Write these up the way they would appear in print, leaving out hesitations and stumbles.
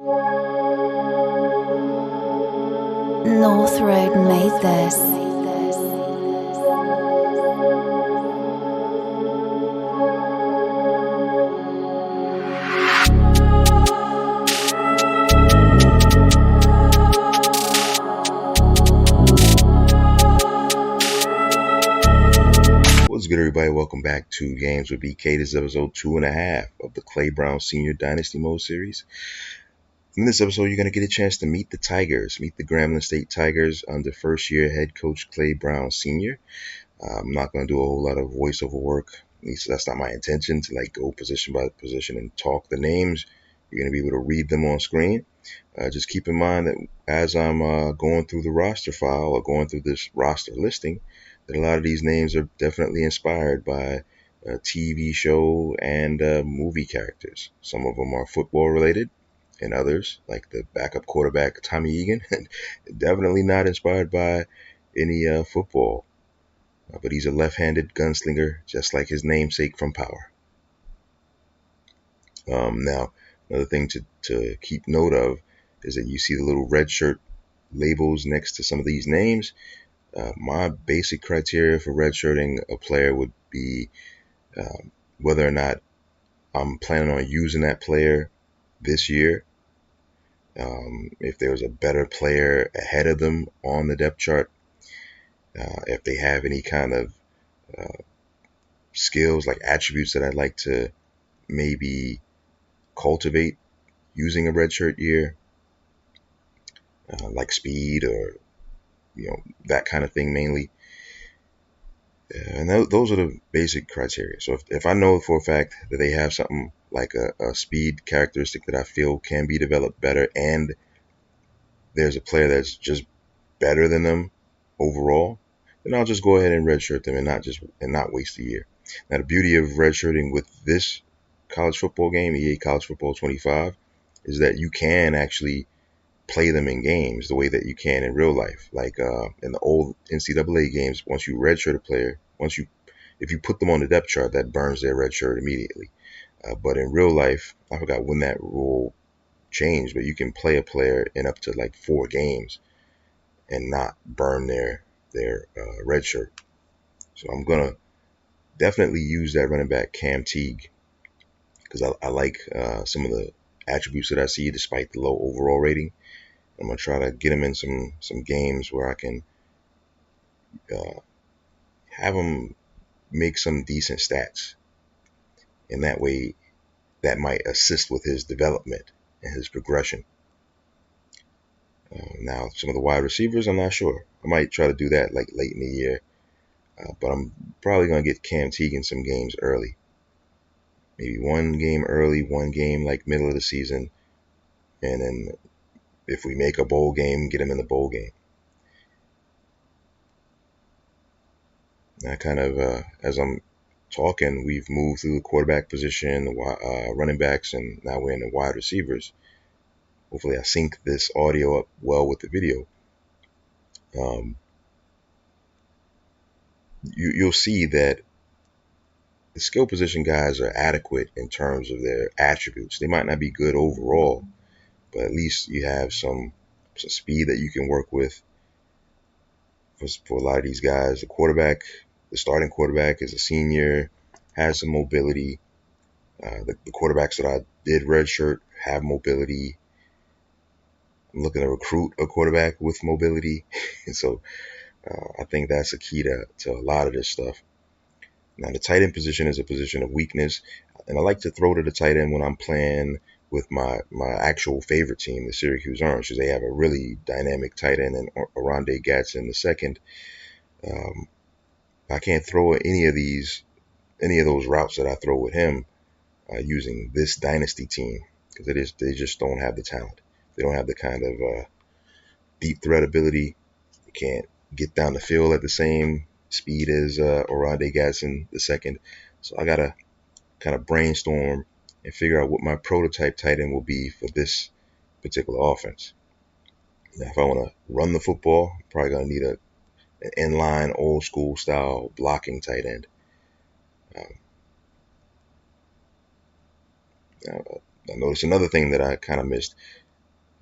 North Road made this. What's good, everybody? Welcome back to Games with BK. This is episode 2.5 of the Clay Brown Senior Dynasty Mode series. In this episode, you're going to get a chance to meet the Tigers, meet the Grambling State Tigers under first-year head coach Clay Brown Sr. I'm not going to do a whole lot of voiceover work. At least that's not my intention, to go position by position and talk the names. You're going to be able to read them on screen. Just keep in mind that as I'm going through the roster file or going through this roster listing, that a lot of these names are definitely inspired by a TV show and movie characters. Some of them are football related, and others, like the backup quarterback Tommy Egan, definitely not inspired by any football. But he's a left-handed gunslinger, just like his namesake from Power. Now, another thing to keep note of is that you see the little red shirt labels next to some of these names. My basic criteria for redshirting a player would be whether or not I'm planning on using that player this year. If there's a better player ahead of them on the depth chart, if they have any kind of skills, like attributes that I'd like to maybe cultivate using a redshirt year, like speed or that kind of thing mainly. And those are the basic criteria. So if I know for a fact that they have something like a speed characteristic that I feel can be developed better, and there's a player that's just better than them overall, then I'll just go ahead and redshirt them and not waste a year. Now, the beauty of redshirting with this college football game, EA College Football 25, is that you can actually play them in games the way that you can in real life. Like in the old NCAA games, once you redshirt a player, if you put them on the depth chart, that burns their red shirt immediately. But in real life, I forgot when that rule changed, but you can play a player in up to 4 games and not burn their red shirt. So I'm gonna definitely use that running back Cam Teague, because I like some of the attributes that I see despite the low overall rating. I'm gonna try to get him in some games where I can have him make some decent stats, and that way that might assist with his development and his progression. Now, some of the wide receivers, I'm not sure. I might try to do that late in the year, but I'm probably going to get Cam Teague in some games early. Maybe one game early, one game middle of the season, and then if we make a bowl game, get him in the bowl game. Now, kind of as I'm talking, we've moved through the quarterback position, the running backs, and now we're in the wide receivers. Hopefully I sync this audio up well with the video. You'll see that the skill position guys are adequate in terms of their attributes. They might not be good overall, but at least you have some speed that you can work with. For a lot of these guys, the starting quarterback is a senior, has some mobility. The quarterbacks that I did redshirt have mobility. I'm looking to recruit a quarterback with mobility. And so I think that's a key to a lot of this stuff. Now, the tight end position is a position of weakness, and I like to throw to the tight end when I'm playing with my actual favorite team, the Syracuse Orange, because they have a really dynamic tight end in Oronde Gadsden II. I can't throw any of those routes that I throw with him using this Dynasty team, because they just don't have the talent. They don't have the kind of deep threat ability. They can't get down the field at the same speed as Oronde Gadsden II. So I gotta kind of brainstorm and figure out what my prototype tight end will be for this particular offense. Now, if I want to run the football, I'm probably gonna need an inline, old school style blocking tight end. I noticed another thing that I kind of missed.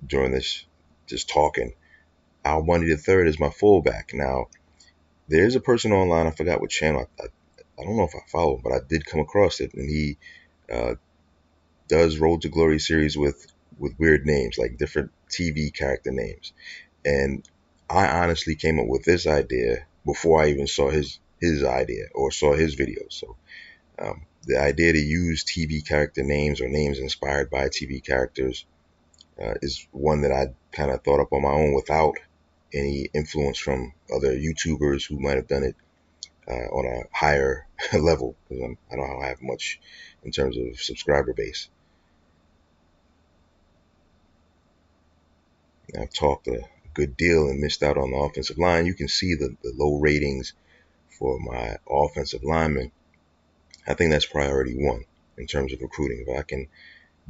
during this just talking. Al Bundy the third is my fullback. Now, there's a person online, I forgot what channel, I don't know if I follow him, but I did come across it, and he uh, does Road to Glory series with weird names, like different TV character names. And I honestly came up with this idea before I even saw his idea or saw his videos. So the idea to use TV character names or names inspired by TV characters is one that I kind of thought up on my own without any influence from other YouTubers who might have done it on a higher level, because I don't have much in terms of subscriber base. I've talked a good deal and missed out on the offensive line. You can see the low ratings for my offensive linemen. I think that's priority one in terms of recruiting. If I can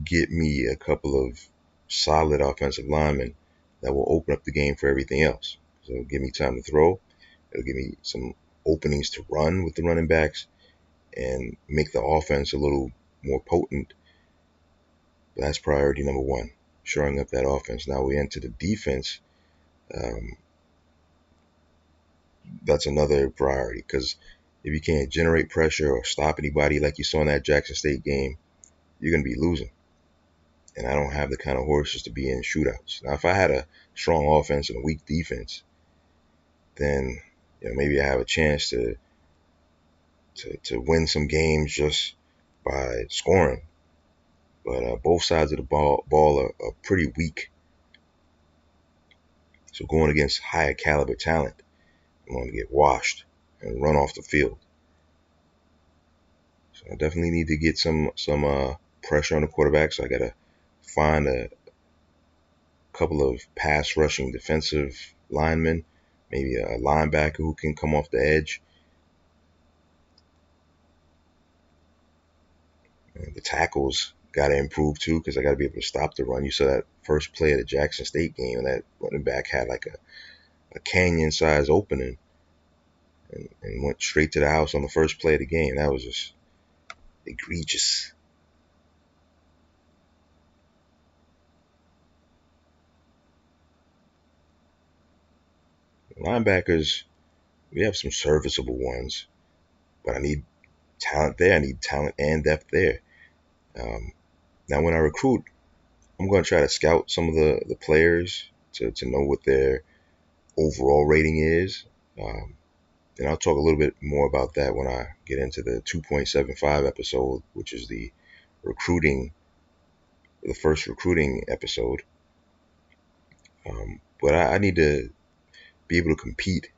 get me a couple of solid offensive linemen, that will open up the game for everything else. So it'll give me time to throw. It'll give me some openings to run with the running backs and make the offense a little more potent. But that's priority number one, shoring up that offense. Now we enter the defense. Um, that's another priority, because if you can't generate pressure or stop anybody like you saw in that Jackson State game, you're going to be losing. And I don't have the kind of horses to be in shootouts. Now, if I had a strong offense and a weak defense, then maybe I have a chance to win some games just by scoring. But both sides of the ball are pretty weak. So going against higher caliber talent, I'm going to get washed and run off the field. So I definitely need to get some pressure on the quarterback. So I got to find a couple of pass rushing defensive linemen, maybe a linebacker who can come off the edge. And the tackles got to improve too, because I got to be able to stop the run. You saw that first play of the Jackson State game, and that running back had like a canyon-sized opening and went straight to the house on the first play of the game. That was just egregious. Linebackers, we have some serviceable ones, but I need talent there. I need talent and depth there. Now, when I recruit, I'm going to try to scout some of the players to know what their overall rating is. And I'll talk a little bit more about that when I get into the 2.75 episode, which is the first recruiting episode. But I need to be able to compete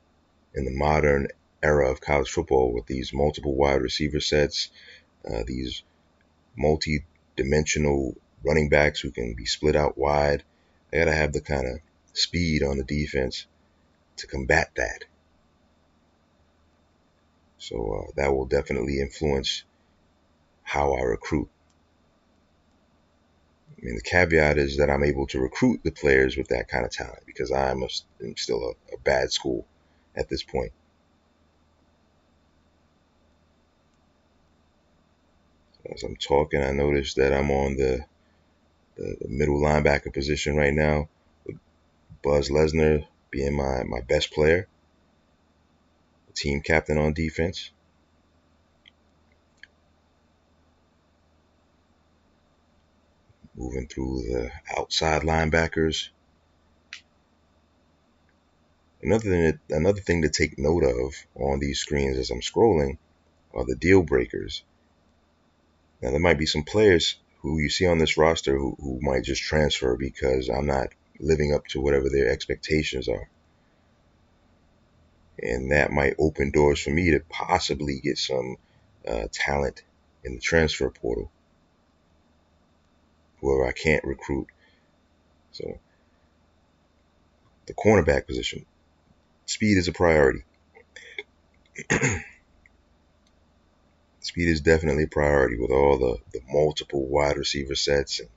in the modern era of college football with these multiple wide receiver sets, these multi-dimensional running backs who can be split out wide. I got to have the kind of speed on the defense to combat that. So that will definitely influence how I recruit. I mean, the caveat is that I'm able to recruit the players with that kind of talent, because I'm still a bad school at this point. As I'm talking, I noticed that I'm on the middle linebacker position right now, with Buzz Lesnar being my best player, team captain on defense. Moving through the outside linebackers. Another thing to take note of on these screens as I'm scrolling are the deal breakers. Now, there might be some players who you see on this roster who might just transfer because I'm not living up to whatever their expectations are. And that might open doors for me to possibly get some talent in the transfer portal where I can't recruit. So the cornerback position, speed is a priority. Speed is definitely a priority with all the multiple wide receiver sets and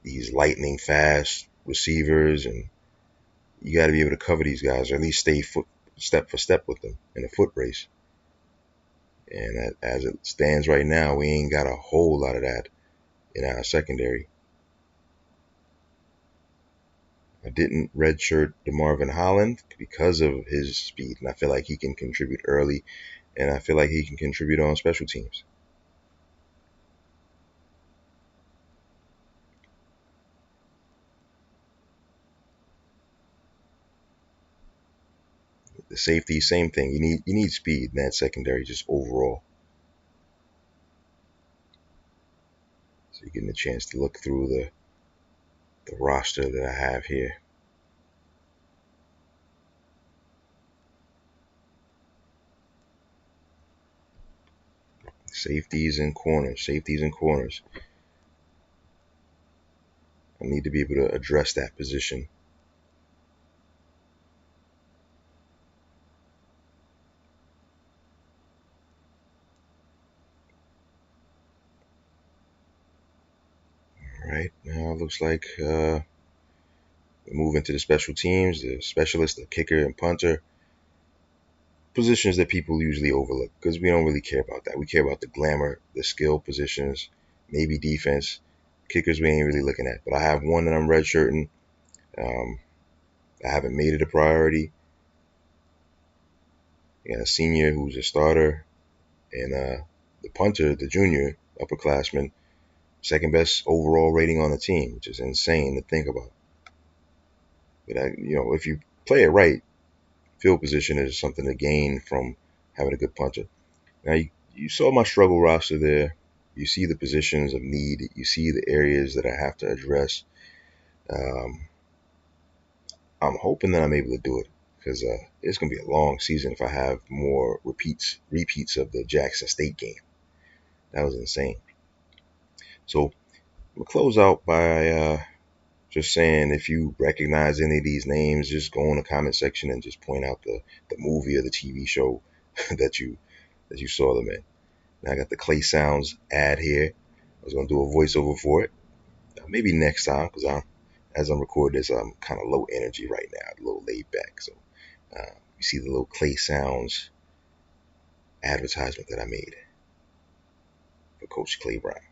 these lightning fast receivers, and you got to be able to cover these guys, or at least stay step for step with them in a foot race. And as it stands right now, we ain't got a whole lot of that in our secondary. I didn't redshirt DeMarvin Holland because of his speed, and I feel like he can contribute early, and I feel like he can contribute on special teams. The safety, same thing. You need speed in that secondary, just overall. So you're getting a chance to look through the roster that I have here. Safeties and corners. Safeties and corners. I need to be able to address that position. All right, now it looks like we move into the special teams, the specialist, the kicker, and punter. Positions that people usually overlook because we don't really care about that. We care about the glamour, the skill positions, maybe defense. Kickers we ain't really looking at. But I have one that I'm redshirting. Um, I haven't made it a priority. I got a senior who's a starter, and the punter, the junior upperclassman, second best overall rating on the team, which is insane to think about. But if you play it right, field position is something to gain from having a good punter. Now you saw my struggle roster there. You see the positions of need. You see the areas that I have to address. Um, I'm hoping that I'm able to do it because it's gonna be a long season if I have more repeats of the Jackson State game. That was insane. So I'm gonna close out by just saying if you recognize any of these names, just go in the comment section and just point out the movie or the TV show that you saw them in. Now I got the Clay Sounds ad here. I was gonna do a voiceover for it. Maybe next time because as I'm recording this, I'm kind of low energy right now, a little laid back. So you see the little Clay Sounds advertisement that I made for Coach Clay Brown.